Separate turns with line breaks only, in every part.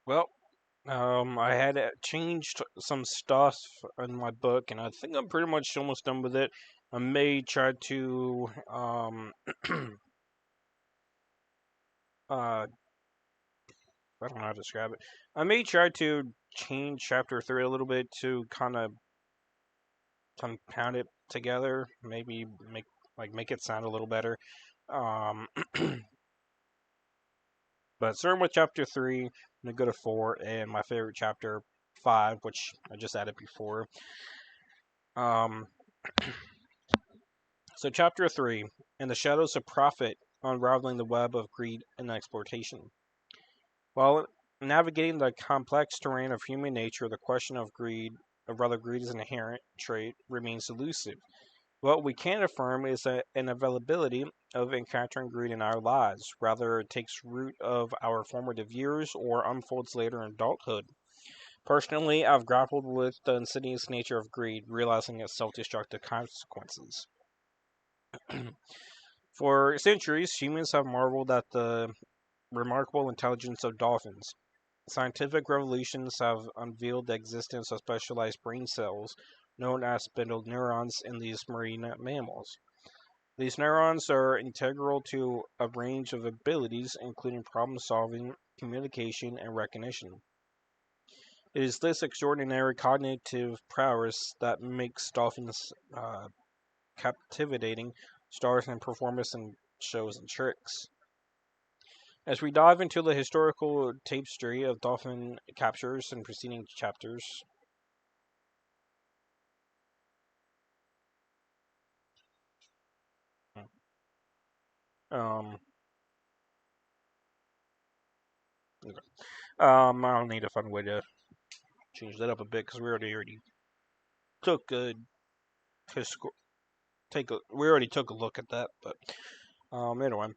Well, I had changed some stuff in my book, and I think I'm pretty much almost done with it. I may try to uh, I don't know how to describe it. I may try to change chapter three a little bit to kind of compound it together. Maybe make it sound a little better. Um, but starting with chapter three, I'm gonna go to four, and my favorite chapter five, which I just added before. Um, So, Chapter 3 In the Shadows of Profit Unraveling the Web of Greed and Exploitation. While navigating the complex terrain of human nature, the question of greed, or rather greed as an inherent trait, remains elusive. What we can affirm is an inevitability of encountering greed in our lives, rather it takes root of our formative years or unfolds later in adulthood. Personally, I've grappled with the insidious nature of greed, realizing its self-destructive consequences. For centuries, humans have marveled at the remarkable intelligence of dolphins. Scientific revolutions have unveiled the existence of specialized brain cells known as spindle neurons in these marine mammals. These neurons are integral to a range of abilities, including problem solving, communication, and recognition. It is this extraordinary cognitive prowess that makes dolphins captivating stars in performance and shows and tricks. As we dive into the historical tapestry of dolphin captures in preceding chapters, um, I'll need to find a way to change that up a bit because we already took a hisco- we already took a look at that. But anyway,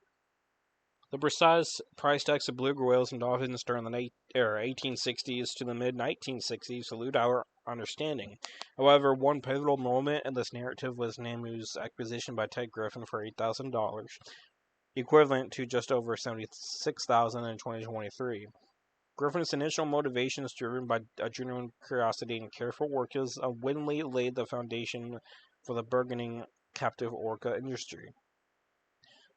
the precise price tags of beluga whales and dolphins during the 1860s to the mid 1960s elude our understanding. However, one pivotal moment in this narrative was Namu's acquisition by Ted Griffin for $8,000, equivalent to just over 76,000 in 2023. Griffin's initial motivations, driven by a genuine curiosity and careful work, has unwittingly laid the foundation for the burgeoning captive orca industry.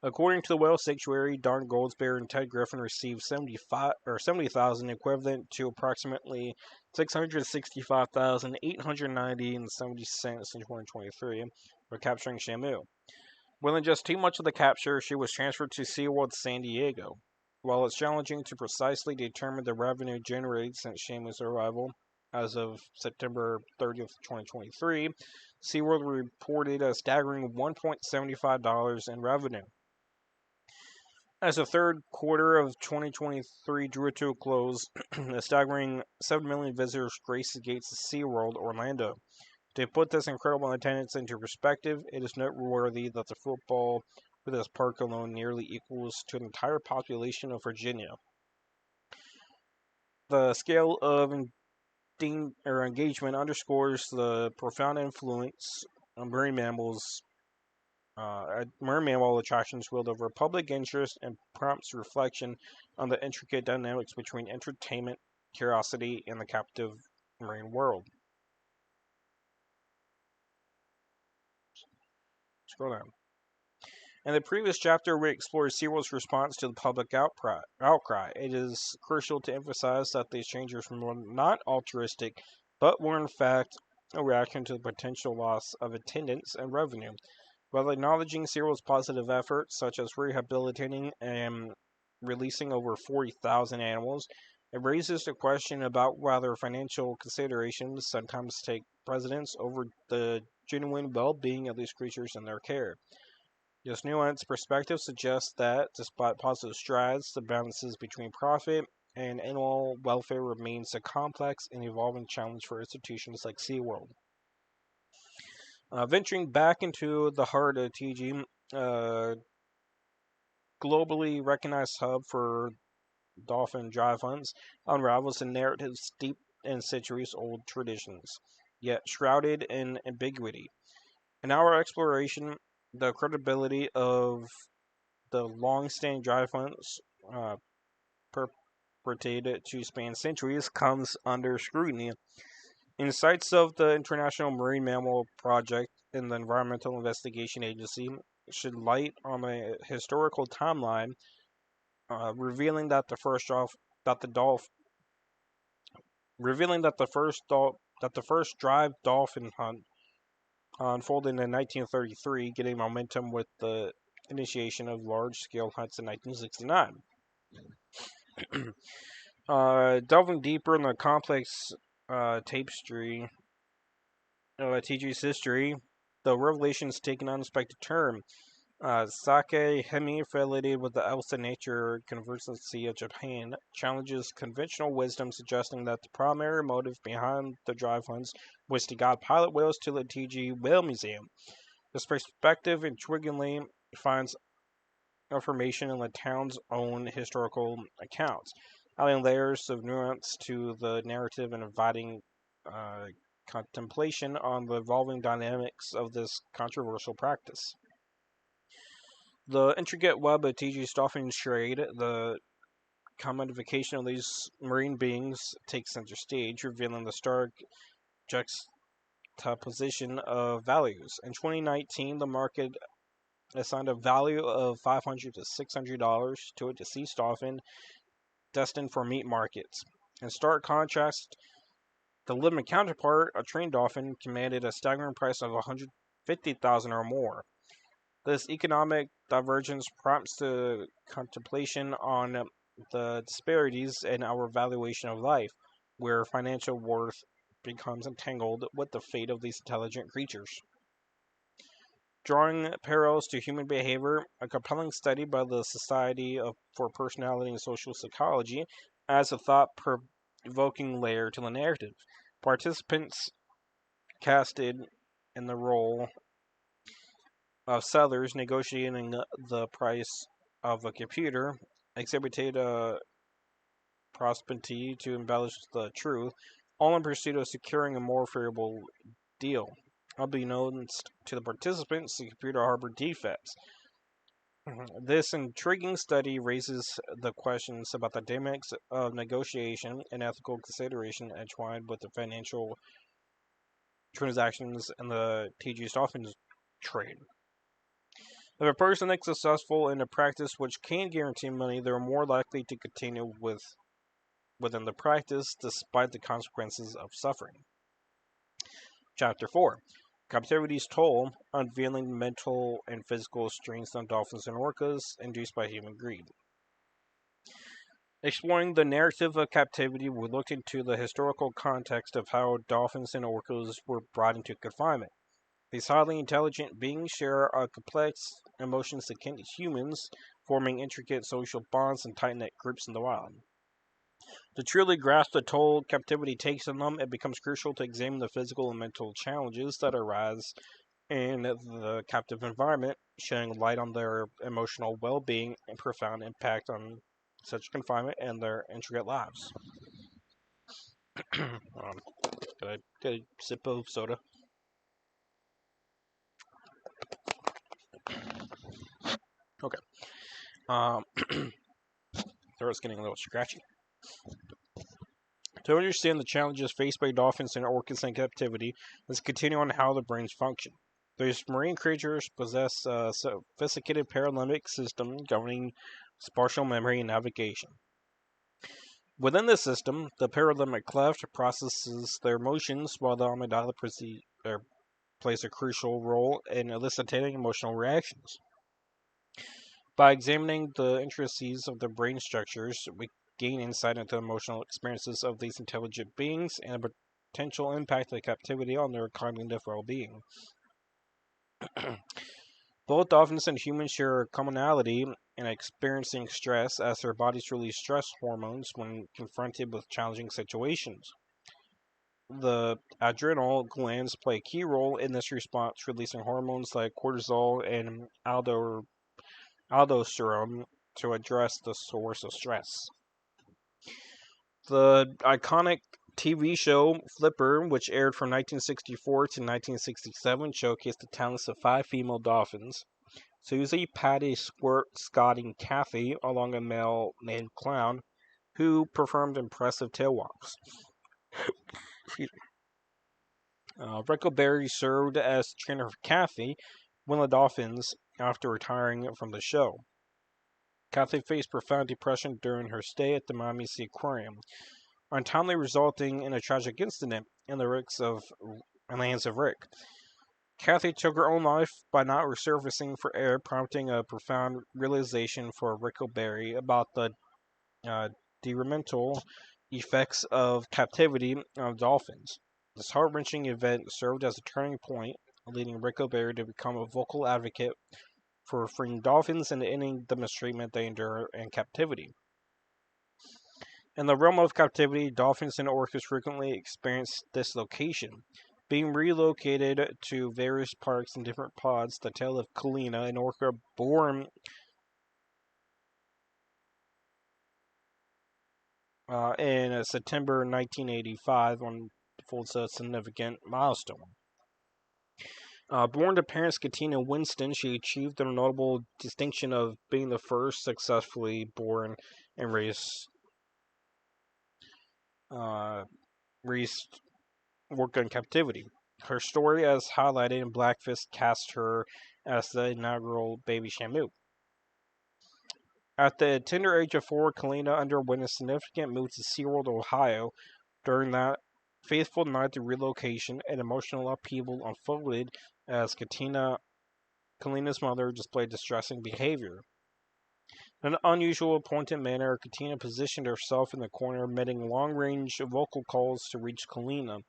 According to the whale sanctuary, Don Goldsberry and Ted Griffin received 70,000, equivalent to approximately 665,890 and 70 cents in 2023, for capturing Shamu. Within just 2 months of the capture, she was transferred to SeaWorld San Diego. While it's challenging to precisely determine the revenue generated since Shamu's arrival, as of September 30th, 2023, SeaWorld reported a staggering $1.75 in revenue. As the third quarter of 2023 drew to a close, a staggering 7 million visitors graced the gates of SeaWorld Orlando. To put this incredible attendance into perspective, it is noteworthy that the football for this park alone nearly equals to an entire population of Virginia. The scale of engagement underscores the profound influence on marine mammal attractions wield over public interest and prompts reflection on the intricate dynamics between entertainment, curiosity, and the captive marine world. Scroll down. In the previous chapter, we explored SeaWorld's response to the public outcry. It is crucial to emphasize that these changes were not altruistic, but were in fact a reaction to the potential loss of attendance and revenue. While acknowledging SeaWorld's positive efforts, such as rehabilitating and releasing over 40,000 animals, it raises the question about whether financial considerations sometimes take precedence over the genuine well-being of these creatures and their care. This nuanced perspective suggests that, despite positive strides, the balances between profit and animal welfare remains a complex and evolving challenge for institutions like SeaWorld. Venturing back into the heart of TG, uh, globally recognized hub for dolphin drive hunts, unravels a narrative steeped in centuries-old traditions, yet shrouded in ambiguity. In our exploration, the credibility of the long-standing drive hunts uh, interpreted to span centuries, comes under scrutiny. Insights of the International Marine Mammal Project and the Environmental Investigation Agency shed light on a historical timeline, revealing that that the dolph- revealing that the first drive dolphin hunt unfolded in 1933, getting momentum with the initiation of large-scale hunts in 1969. Delving deeper in the complex tapestry TG's history, the revelations take an unexpected turn. Sake Hemi, affiliated with the Elsa Nature Conservancy of Japan, challenges conventional wisdom, suggesting that the primary motive behind the drive hunts was to guide pilot whales to the TG Whale Museum. This perspective intriguingly finds information in the town's own historical accounts, adding layers of nuance to the narrative and inviting uh, contemplation on the evolving dynamics of this controversial practice. The intricate web of TG's dolphin trade, the commodification of these marine beings, takes center stage, revealing the stark juxtaposition of values. In 2019, the market assigned a value of $500 to $600 to a deceased dolphin destined for meat markets. In stark contrast, the living counterpart, a trained dolphin, commanded a staggering price of $150,000 or more. This economic divergence prompts the contemplation on the disparities in our valuation of life, where financial worth becomes entangled with the fate of these intelligent creatures. Drawing parallels to human behavior, a compelling study by the for Personality and Social Psychology adds a thought provoking layer to the narrative. Participants casted in the role of sellers negotiating the price of a computer exhibited a propensity to embellish the truth, all in pursuit of securing a more favorable deal. Unbeknownst to the participants, the computer harbored defects. This intriguing study raises the questions about the dynamics of negotiation and ethical consideration entwined with the financial transactions and the TG's Dolphins trade. If a person is successful in a practice which can guarantee money, they are more likely to continue within the practice despite the consequences of suffering. Chapter 4: Captivity's Toll, unveiling mental and physical strains on dolphins and orcas induced by human greed. Exploring the narrative of captivity, we looked into the historical context of how dolphins and orcas were brought into confinement. These highly intelligent beings share a complex emotions akin to humans, forming intricate social bonds and tight-knit groups in the wild. To truly grasp the toll captivity takes on them, it becomes crucial to examine the physical and mental challenges that arise in the captive environment, shedding light on their emotional well-being and profound impact on such confinement and their intricate lives. Get a sip of soda. Okay. Um, throat's getting a little scratchy. To understand the challenges faced by dolphins and orcas in captivity, let's continue on how the brains function. These marine creatures possess a sophisticated paralimbic system governing spatial memory and navigation. Within this system, the paralimbic cleft processes their emotions, while the amygdala plays a crucial role in eliciting emotional reactions. By examining the intricacies of the brain structures, we gain insight into the emotional experiences of these intelligent beings and the potential impact of captivity on their cognitive well-being. Both dolphins and humans share a commonality in experiencing stress, as their bodies release stress hormones when confronted with challenging situations. The adrenal glands play a key role in this response, releasing hormones like cortisol and aldosterone to address the source of stress. The iconic TV show Flipper, which aired from 1964 to 1967, showcased the talents of five female dolphins: Susie, Patty, Squirt, Scotty, and Kathy, along with a male named Clown. who performed impressive tail walks. Rickleberry served as trainer for Kathy when the Dolphins after retiring from the show. Kathy faced profound depression during her stay at the Miami Sea Aquarium, untimely resulting in a tragic incident in the hands of Rick. Kathy took her own life by not resurfacing for air, prompting a profound realization for Rickleberry about the uh, detrimental effects of captivity on dolphins. This heart-wrenching event served as a turning point, leading Rickleberry to become a vocal advocate for freeing dolphins and ending the mistreatment they endure in captivity. In the realm of captivity, dolphins and orcas frequently experience dislocation. Being relocated to various parks in different pods, the tale of Kalina, an orca born in September 1985, unfolds a significant milestone. Born to parents Katina and Winston, she achieved the notable distinction of being the first successfully born and raised orca in captivity. Her story, as highlighted in Blackfist, cast her as the inaugural baby Shamu. At the tender age of 4, Kalina underwent a significant move to SeaWorld, Ohio. During that faithful night of relocation, an emotional upheaval unfolded as Kalina's mother displayed distressing behavior. In an unusual, pointed manner, Katina positioned herself in the corner, emitting long-range vocal calls to reach Kalina.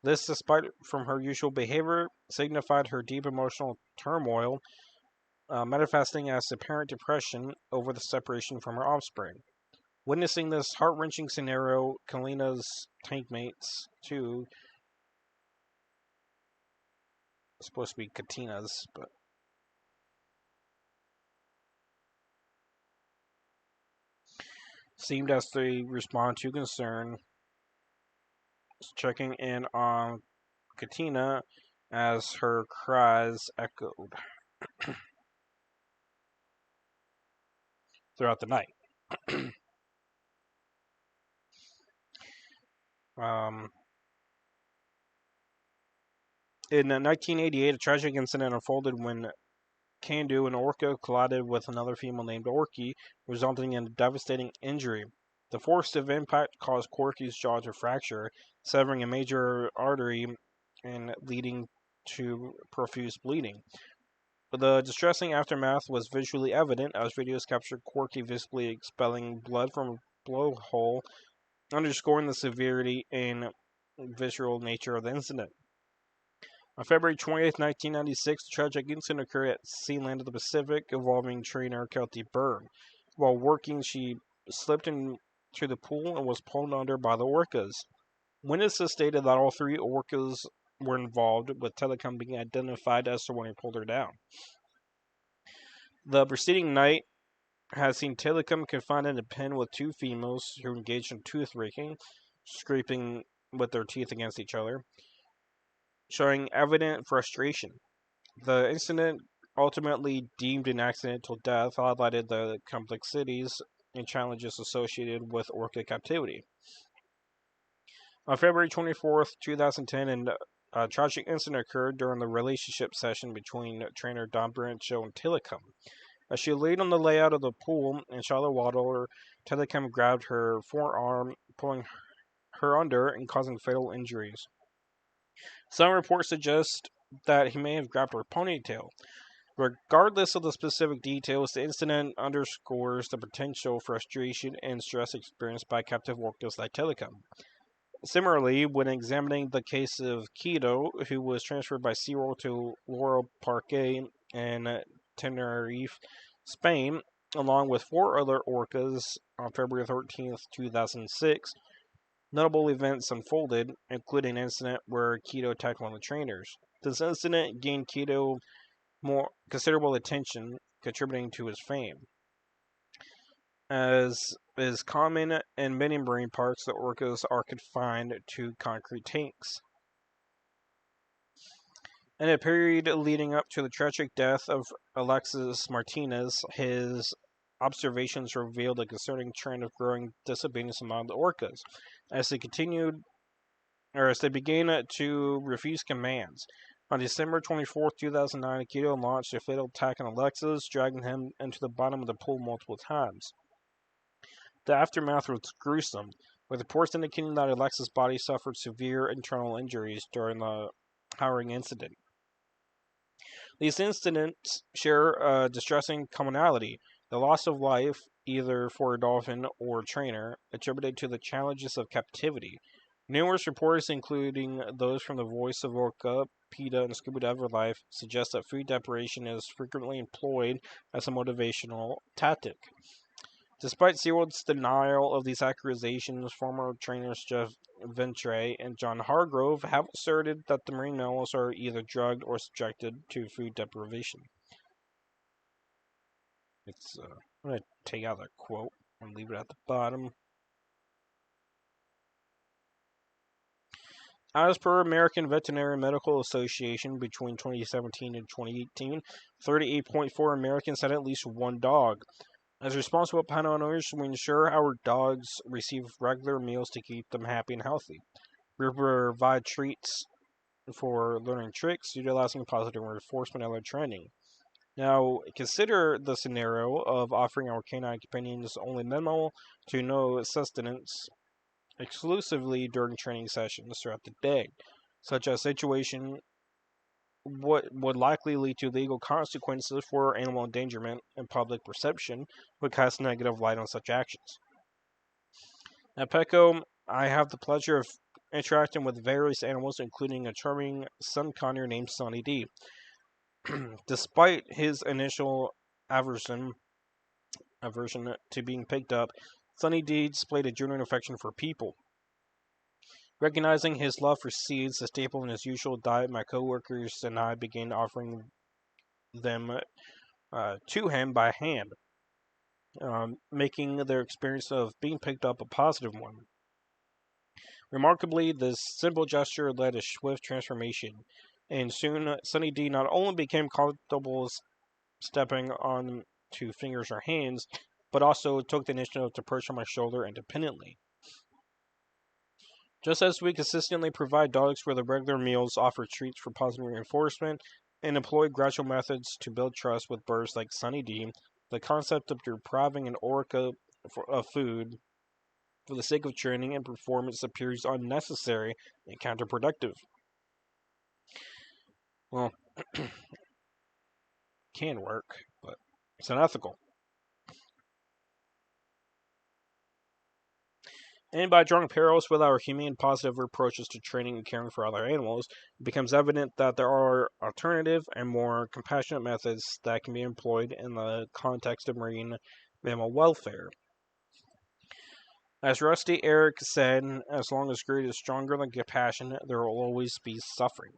This, despite from her usual behavior, signified her deep emotional turmoil, manifesting as apparent depression over the separation from her offspring. Witnessing this heart-wrenching scenario, Kalina's tankmates, too, supposed to be Katina's, but seemed as they respond to concern, checking in on Katina as her cries echoed throughout the night. um, in 1988, a tragic incident unfolded when Kandu, an orca, collided with another female named Orky, resulting in a devastating injury. The force of impact caused Corky's jaw to fracture, severing a major artery and leading to profuse bleeding. The distressing aftermath was visually evident as videos captured Corky visibly expelling blood from a blowhole, underscoring the severity and visceral nature of the incident. On February 20th, 1996, a tragic incident occurred at Sealand of the Pacific involving trainer Kelty Byrne. While working, she slipped into the pool and was pulled under by the orcas. Witnesses stated that all 3 orcas were involved, with Telecom being identified as the one who pulled her down. The preceding night has seen Telecom confined in a pen with 2 females who engaged in tooth raking, scraping with their teeth against each other, showing evident frustration. The incident, ultimately deemed an accidental death, highlighted the complexities and challenges associated with orca captivity. On February 24th, 2010, a tragic incident occurred during the relationship session between trainer Don Brancho and Telecom. As she laid on the layout of the pool in shallow water, Telecom grabbed her forearm, pulling her under and causing fatal injuries. Some reports suggest that he may have grabbed her ponytail. Regardless of the specific details, the incident underscores the potential frustration and stress experienced by captive orcas like Telecom. Similarly, when examining the case of Quito, who was transferred by SeaWorld to Laurel Parque in Tenerife, Spain, along with 4 other orcas on February 13th, 2006, notable events unfolded, including an incident where Quito attacked one of the trainers. This incident gained Quito more considerable attention, contributing to his fame. As is common in many marine parks, the orcas are confined to concrete tanks. In a period leading up to the tragic death of Alexis Martinez, his observations revealed a concerning trend of growing disobedience among the orcas, as they continued, or as they began to refuse commands. On December 24th, 2009, Akito launched a fatal attack on Alexis, dragging him into the bottom of the pool multiple times. The aftermath was gruesome, with reports indicating that Alexis' body suffered severe internal injuries during the harrowing incident. These incidents share a distressing commonality: the loss of life, either for a dolphin or a trainer, attributed to the challenges of captivity. Numerous reports, including those from the Voice of Orca, PETA, and Scuba Diver Life, suggest that food deprivation is frequently employed as a motivational tactic. Despite SeaWorld's denial of these accusations, former trainers Jeff Ventre and John Hargrove have asserted that the marine mammals are either drugged or subjected to food deprivation. I'm going to take out that quote and leave it at the bottom. As per American Veterinary Medical Association, between 2017 and 2018, 38.4 Americans had at least one dog. As responsible pet owners, we ensure our dogs receive regular meals to keep them happy and healthy. We provide treats for learning tricks, utilizing positive reinforcement, and other training. Now, consider the scenario of offering our canine companions only minimal to no sustenance exclusively during training sessions throughout the day. Such a situation would likely lead to legal consequences for animal endangerment, and public perception would cast negative light on such actions. At Petco, I have the pleasure of interacting with various animals, including a charming sun conure named Sunny D. Despite his initial aversion to being picked up, Sunny D displayed a genuine affection for people. Recognizing his love for seeds, a staple in his usual diet, my coworkers and I began offering them to him by hand, making their experience of being picked up a positive one. Remarkably, this simple gesture led a swift transformation, and soon Sunny D not only became comfortable stepping on to fingers or hands, but also took the initiative to perch on my shoulder independently. Just as we consistently provide dogs with regular meals, offer treats for positive reinforcement, and employ gradual methods to build trust with birds like Sunny D, the concept of depriving an orca of food for the sake of training and performance appears unnecessary and counterproductive. Well, can work, but it's unethical. And by drawing parallels with our humane positive approaches to training and caring for other animals, it becomes evident that there are alternative and more compassionate methods that can be employed in the context of marine mammal welfare. As Rusty Eric said, as long as greed is stronger than compassion, there will always be suffering.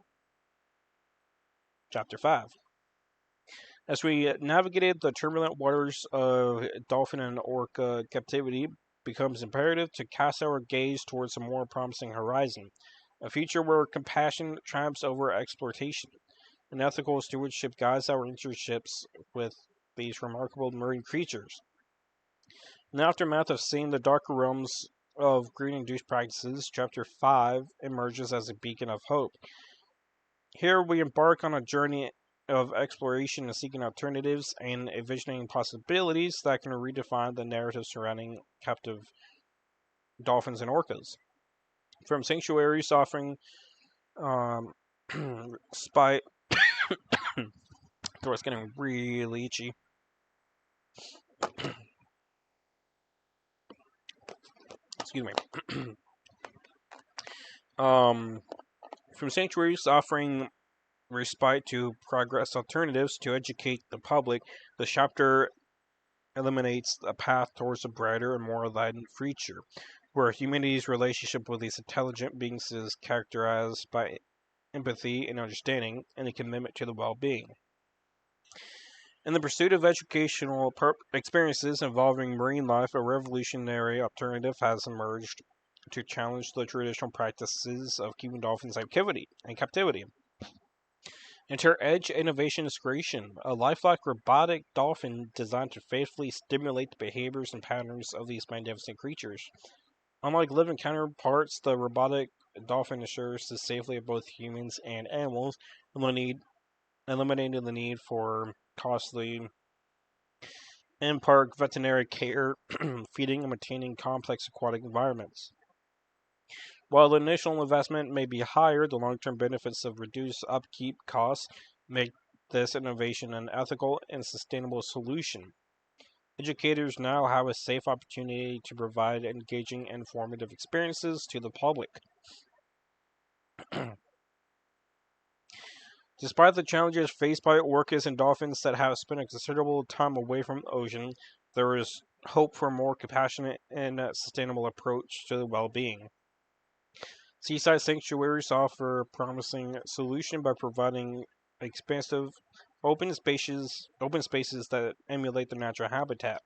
Chapter 5. As we navigated the turbulent waters of dolphin and orca captivity, it becomes imperative to cast our gaze towards a more promising horizon, a future where compassion triumphs over exploitation, and ethical stewardship guides our internships with these remarkable marine creatures. In the aftermath of seeing the darker realms of greed-induced practices, Chapter 5 emerges as a beacon of hope. Here we embark on a journey of exploration and seeking alternatives and envisioning possibilities that can redefine the narrative surrounding captive dolphins and orcas. From sanctuaries offering spite. Throat's getting really itchy. Excuse me. From sanctuaries offering respite to progress alternatives to educate the public, the chapter eliminates a path towards a brighter and more enlightened future, where humanity's relationship with these intelligent beings is characterized by empathy and understanding, and a commitment to the well-being. In the pursuit of educational experiences involving marine life, a revolutionary alternative has emerged to challenge the traditional practices of keeping dolphins in captivity. Enter Edge Innovation Creation, a lifelike robotic dolphin designed to faithfully stimulate the behaviors and patterns of these magnificent creatures. Unlike living counterparts, the robotic dolphin assures the safety of both humans and animals, eliminating the need for costly in-park veterinary care, feeding and maintaining complex aquatic environments. While the initial investment may be higher, the long-term benefits of reduced upkeep costs make this innovation an ethical and sustainable solution. Educators now have a safe opportunity to provide engaging and informative experiences to the public. Despite the challenges faced by orcas and dolphins that have spent a considerable time away from the ocean, there is hope for a more compassionate and sustainable approach to well-being. Seaside sanctuaries offer a promising solution by providing expansive open spaces that emulate their natural habitat,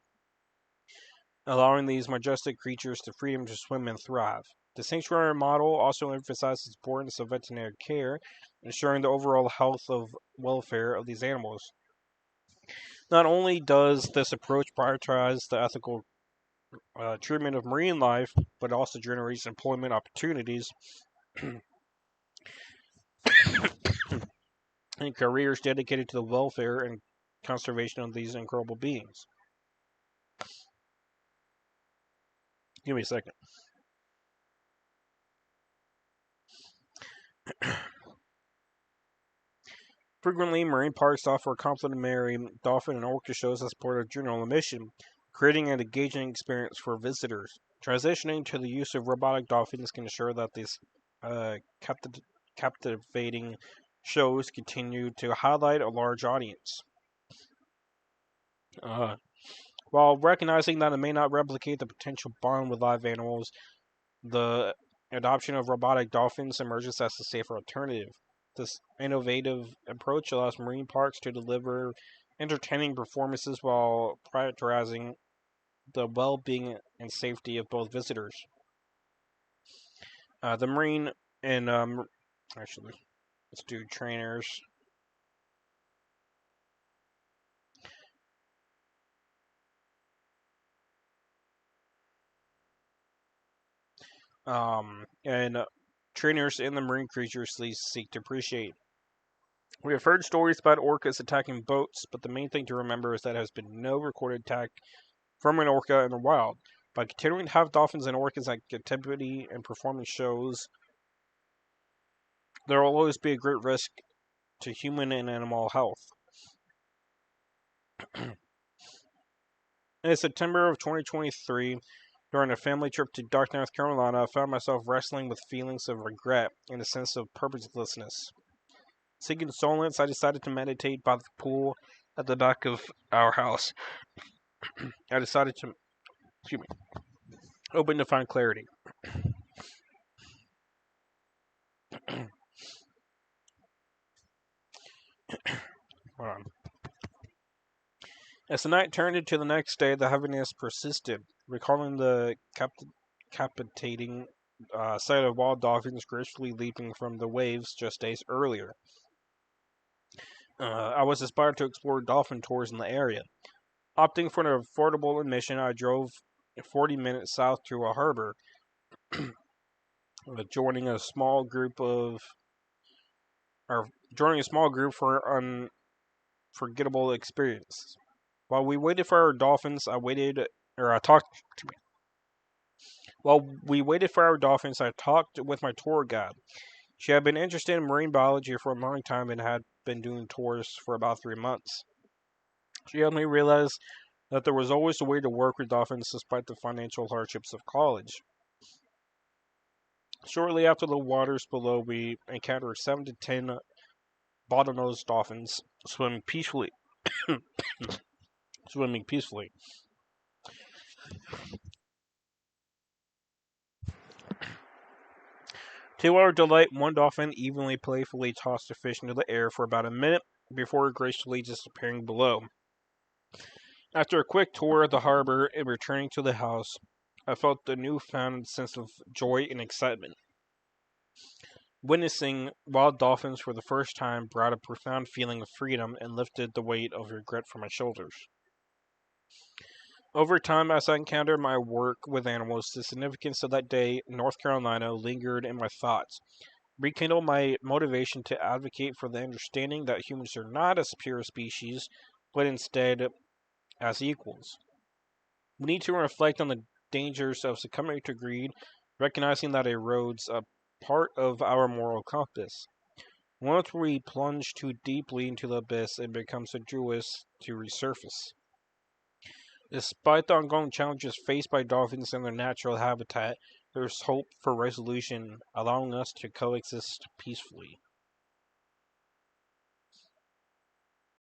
allowing these majestic creatures the freedom to swim and thrive. The sanctuary model also emphasizes the importance of veterinary care, ensuring the overall health of welfare of these animals. Not only does this approach prioritize the ethical treatment of marine life, but also generates employment opportunities and careers dedicated to the welfare and conservation of these incredible beings. Give me a second. Frequently, marine parks offer complimentary dolphin and orca shows as part of general admission, creating an engaging experience for visitors. Transitioning to the use of robotic dolphins can ensure that these uh, captivating shows continue to highlight a large audience. Uh, while recognizing that it may not replicate the potential bond with live animals, the adoption of robotic dolphins emerges as a safer alternative. This innovative approach allows marine parks to deliver entertaining performances while prioritizing the well being and safety of both visitors. The marine and actually, let's do trainers. And trainers and the marine creatures these seek to appreciate. We have heard stories about orcas attacking boats, but the main thing to remember is that there has been no recorded attack from an orca in the wild. By continuing to have dolphins and orcas at captivity and performing shows, there will always be a great risk to human and animal health. In September of 2023, during a family trip to Dark, North Carolina, I found myself wrestling with feelings of regret and a sense of purposelessness. Seeking solace, I decided to meditate by the pool at the back of our house. I decided to, excuse me, open to find clarity. Hold on. As the night turned into the next day, the heaviness persisted, recalling the capitating sight of wild dolphins gracefully leaping from the waves just days earlier. I was inspired to explore dolphin tours in the area. Opting for an affordable admission, I drove 40 minutes south to a harbor, joining a small group for an unforgettable experience. While we waited for our dolphins, or I talked. While we waited for our dolphins, I talked with my tour guide. She had been interested in marine biology for a long time and had been doing tours for about 3 months. She helped me realize that there was always a way to work with dolphins despite the financial hardships of college. Shortly after the waters below, we encountered 7 to 10 bottlenose dolphins swimming peacefully. swimming peacefully. To our delight, one dolphin evenly playfully tossed a fish into the air for about a minute before gracefully disappearing below. After a quick tour of the harbor and returning to the house, I felt a newfound sense of joy and excitement. Witnessing wild dolphins for the first time brought a profound feeling of freedom and lifted the weight of regret from my shoulders. Over time, as I encountered my work with animals, the significance of that day in North Carolina lingered in my thoughts, rekindled my motivation to advocate for the understanding that humans are not a superior species, but instead as equals. We need to reflect on the dangers of succumbing to greed, recognizing that it erodes a part of our moral compass. Once we plunge too deeply into the abyss, it becomes arduous to resurface. Despite the ongoing challenges faced by dolphins in their natural habitat, there is hope for resolution, allowing us to coexist peacefully.